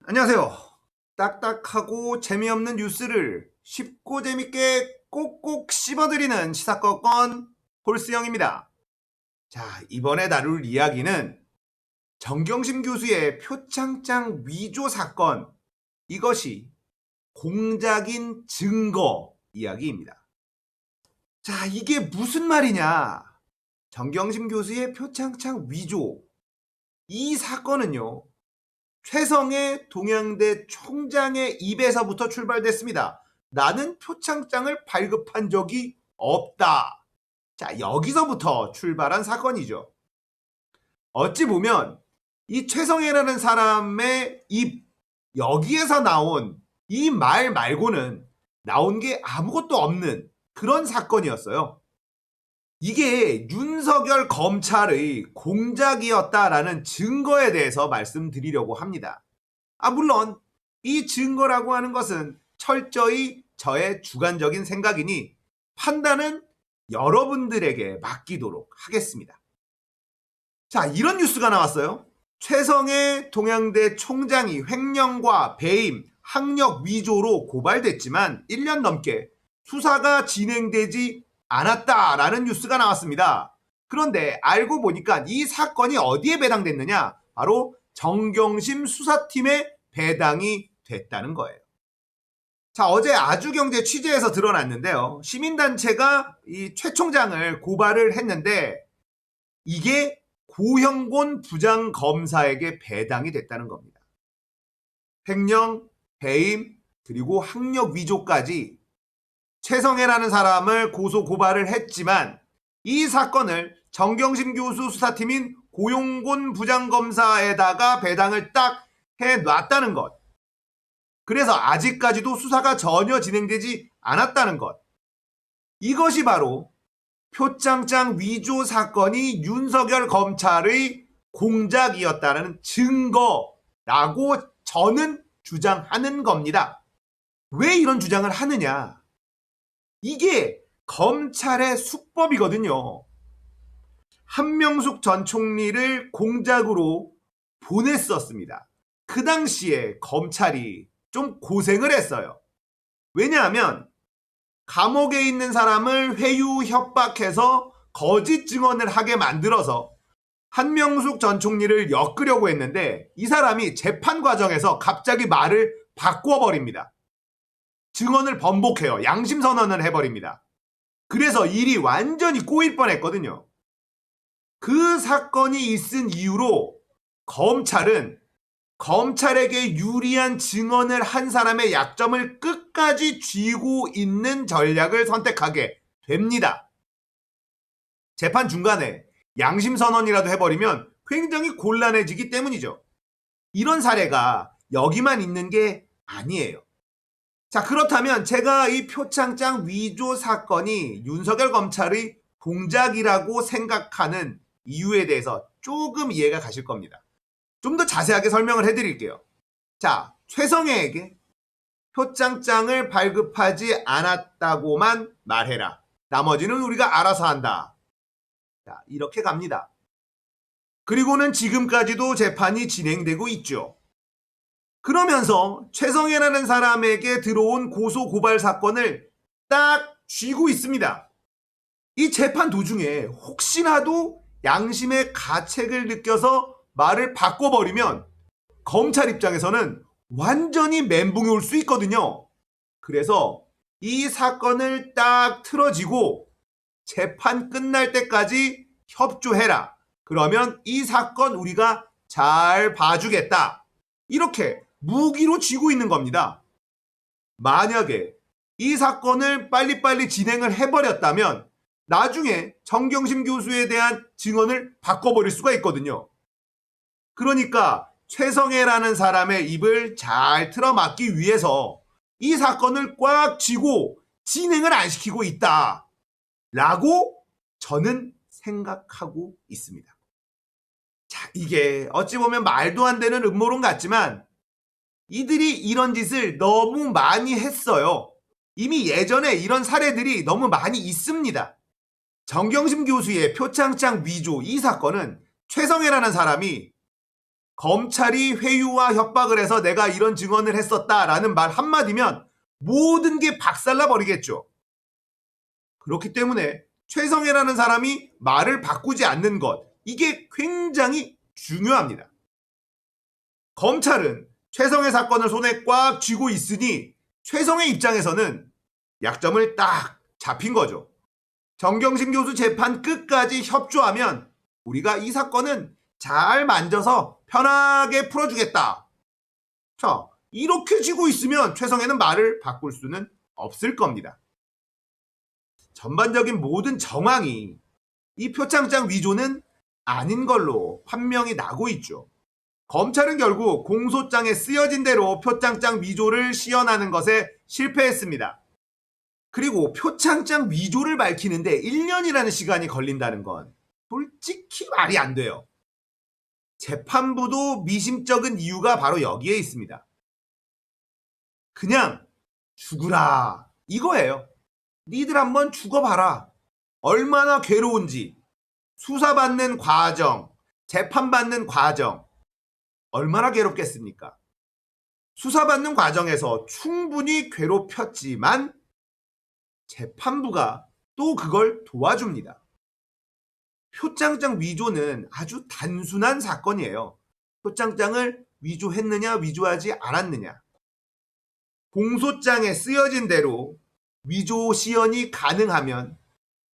안녕하세요. 딱딱하고 재미없는 뉴스를 쉽고 재밌게 꼭꼭 씹어드리는 시사건건 홀스형입니다. 자, 이번에 다룰 이야기는 정경심 교수의 표창장 위조 사건, 이것이 공작인 증거 이야기입니다. 자, 이게 무슨 말이냐? 정경심 교수의 표창장 위조, 이 사건은요, 최성해 동양대 총장의 입에서부터 출발됐습니다. 나는 표창장을 발급한 적이 없다. 자, 여기서부터 출발한 사건이죠. 어찌 보면 이 최성해라는 사람의 입, 여기에서 나온 이 말 말고는 나온 게 아무것도 없는 그런 사건이었어요. 이게 윤석열 검찰의 공작이었다라는 증거에 대해서 말씀드리려고 합니다. 물론 이 증거라고 하는 것은 철저히 저의 주관적인 생각이니 판단은 여러분들에게 맡기도록 하겠습니다. 자, 이런 뉴스가 나왔어요. 최성해 동양대 총장이 횡령과 배임, 학력 위조로 고발됐지만 1년 넘게 수사가 진행되지 않았다라는 뉴스가 나왔습니다. 그런데 알고 보니까 이 사건이 어디에 배당됐느냐? 바로 정경심 수사팀에 배당이 됐다는 거예요. 자, 어제 아주경제 취재에서 드러났는데요. 시민단체가 이 최 총장을 고발을 했는데 이게 고형곤 부장검사에게 배당이 됐다는 겁니다. 횡령, 배임, 그리고 학력 위조까지 최성해라는 사람을 고소 고발을 했지만 이 사건을 정경심 교수 수사팀인 고용곤 부장검사에다가 배당을 딱 해놨다는 것. 그래서 아직까지도 수사가 전혀 진행되지 않았다는 것. 이것이 바로 표창장 위조 사건이 윤석열 검찰의 공작이었다는 증거라고 저는 주장하는 겁니다. 왜 이런 주장을 하느냐? 이게 검찰의 수법이거든요. 한명숙 전 총리를 공작으로 보냈었습니다. 그 당시에 검찰이 좀 고생을 했어요. 왜냐하면 감옥에 있는 사람을 회유 협박해서 거짓 증언을 하게 만들어서 한명숙 전 총리를 엮으려고 했는데 이 사람이 재판 과정에서 갑자기 말을 바꿔버립니다. 증언을 번복해요. 양심선언을 해버립니다. 그래서 일이 완전히 꼬일 뻔했거든요. 그 사건이 있은 이유로 검찰은 검찰에게 유리한 증언을 한 사람의 약점을 끝까지 쥐고 있는 전략을 선택하게 됩니다. 재판 중간에 양심선언이라도 해버리면 굉장히 곤란해지기 때문이죠. 이런 사례가 여기만 있는 게 아니에요. 자, 그렇다면 제가 이 표창장 위조 사건이 윤석열 검찰의 공작이라고 생각하는 이유에 대해서 조금 이해가 가실 겁니다. 좀 더 자세하게 설명을 해드릴게요. 자, 최성해에게 표창장을 발급하지 않았다고만 말해라. 나머지는 우리가 알아서 한다. 자, 이렇게 갑니다. 그리고는 지금까지도 재판이 진행되고 있죠. 그러면서 최성해라는 사람에게 들어온 고소 고발 사건을 딱 쥐고 있습니다. 이 재판 도중에 혹시라도 양심의 가책을 느껴서 말을 바꿔버리면 검찰 입장에서는 완전히 멘붕이 올 수 있거든요. 그래서 이 사건을 딱 틀어지고 재판 끝날 때까지 협조해라. 그러면 이 사건 우리가 잘 봐주겠다. 이렇게 무기로 쥐고 있는 겁니다. 만약에 이 사건을 빨리빨리 진행을 해버렸다면 나중에 정경심 교수에 대한 증언을 바꿔버릴 수가 있거든요. 그러니까 최성해라는 사람의 입을 잘 틀어막기 위해서 이 사건을 꽉 쥐고 진행을 안 시키고 있다 라고 저는 생각하고 있습니다. 자, 이게 어찌 보면 말도 안 되는 음모론 같지만 이들이 이런 짓을 너무 많이 했어요. 이미 예전에 이런 사례들이 너무 많이 있습니다. 정경심 교수의 표창장 위조 이 사건은 최성해라는 사람이 검찰이 회유와 협박을 해서 내가 이런 증언을 했었다라는 말 한마디면 모든 게 박살나 버리겠죠. 그렇기 때문에 최성해라는 사람이 말을 바꾸지 않는 것, 이게 굉장히 중요합니다. 검찰은 최성해 사건을 손에 꽉 쥐고 있으니 최성해 입장에서는 약점을 딱 잡힌 거죠. 정경심 교수 재판 끝까지 협조하면 우리가 이 사건은 잘 만져서 편하게 풀어주겠다. 자, 이렇게 쥐고 있으면 최성해는 말을 바꿀 수는 없을 겁니다. 전반적인 모든 정황이 이 표창장 위조는 아닌 걸로 판명이 나고 있죠. 검찰은 결국 공소장에 쓰여진 대로 표창장 위조를 시연하는 것에 실패했습니다. 그리고 표창장 위조를 밝히는데 1년이라는 시간이 걸린다는 건 솔직히 말이 안 돼요. 재판부도 미심쩍은 이유가 바로 여기에 있습니다. 그냥 죽으라 이거예요. 니들 한번 죽어봐라. 얼마나 괴로운지. 수사받는 과정, 재판받는 과정 얼마나 괴롭겠습니까? 수사받는 과정에서 충분히 괴롭혔지만 재판부가 또 그걸 도와줍니다. 표창장 위조는 아주 단순한 사건이에요. 표창장을 위조했느냐 위조하지 않았느냐. 공소장에 쓰여진 대로 위조 시연이 가능하면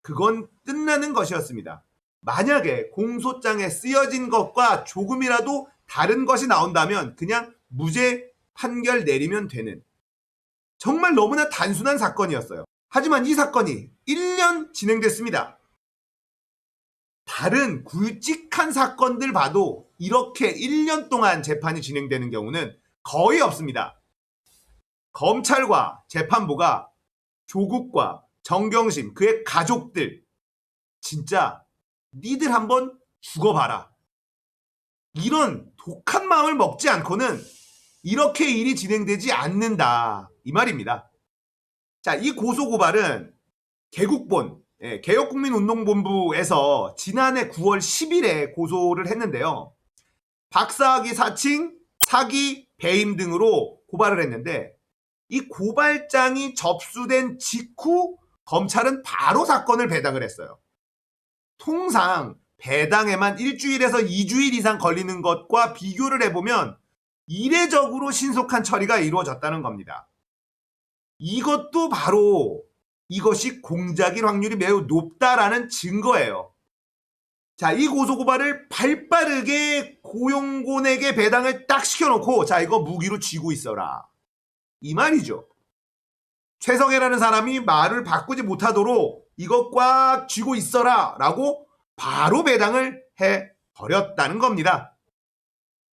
그건 끝나는 것이었습니다. 만약에 공소장에 쓰여진 것과 조금이라도 다른 것이 나온다면 그냥 무죄 판결 내리면 되는 정말 너무나 단순한 사건이었어요. 하지만 이 사건이 1년 진행됐습니다. 다른 굵직한 사건들 봐도 이렇게 1년 동안 재판이 진행되는 경우는 거의 없습니다. 검찰과 재판부가 조국과 정경심, 그의 가족들 진짜 니들 한번 죽어봐라. 이런 독한 마음을 먹지 않고는 이렇게 일이 진행되지 않는다. 이 말입니다. 자, 이 고소고발은 개국본, 개혁국민운동본부에서 지난해 9월 10일에 고소를 했는데요. 박사학위 사칭, 사기, 배임 등으로 고발을 했는데 이 고발장이 접수된 직후 검찰은 바로 사건을 배당을 했어요. 통상 배당에만 1주일에서 2주일 이상 걸리는 것과 비교를 해보면 이례적으로 신속한 처리가 이루어졌다는 겁니다. 이것도 바로 이것이 공작일 확률이 매우 높다라는 증거예요. 자, 이 고소고발을 발빠르게 고용곤에게 배당을 딱 시켜놓고 자, 이거 무기로 쥐고 있어라. 이 말이죠. 최성해라는 사람이 말을 바꾸지 못하도록 이거 꽉 쥐고 있어라 라고 바로 배당을 해버렸다는 겁니다.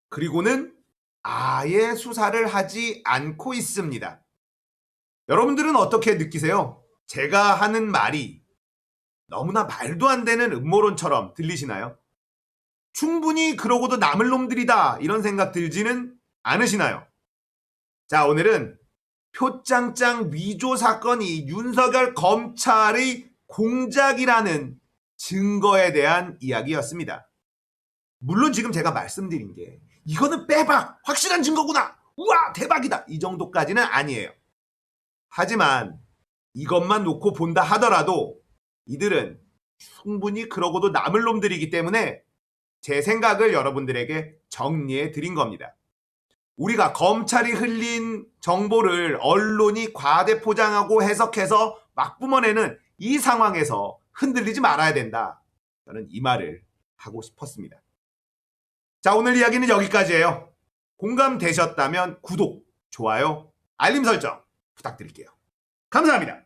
그리고는 아예 수사를 하지 않고 있습니다. 여러분들은 어떻게 느끼세요? 제가 하는 말이 너무나 말도 안 되는 음모론처럼 들리시나요? 충분히 그러고도 남을 놈들이다 이런 생각 들지는 않으시나요? 자, 오늘은 표창장 위조 사건이 윤석열 검찰의 공작이라는 증거에 대한 이야기였습니다. 물론 지금 제가 말씀드린 게 이거는 빼박 확실한 증거구나 우와 대박이다 이 정도까지는 아니에요. 하지만 이것만 놓고 본다 하더라도 이들은 충분히 그러고도 남을 놈들이기 때문에 제 생각을 여러분들에게 정리해 드린 겁니다. 우리가 검찰이 흘린 정보를 언론이 과대 포장하고 해석해서 막 뿜어내는 이 상황에서 흔들리지 말아야 된다. 저는 이 말을 하고 싶었습니다. 자, 오늘 이야기는 여기까지예요. 공감되셨다면 구독, 좋아요, 알림 설정 부탁드릴게요. 감사합니다.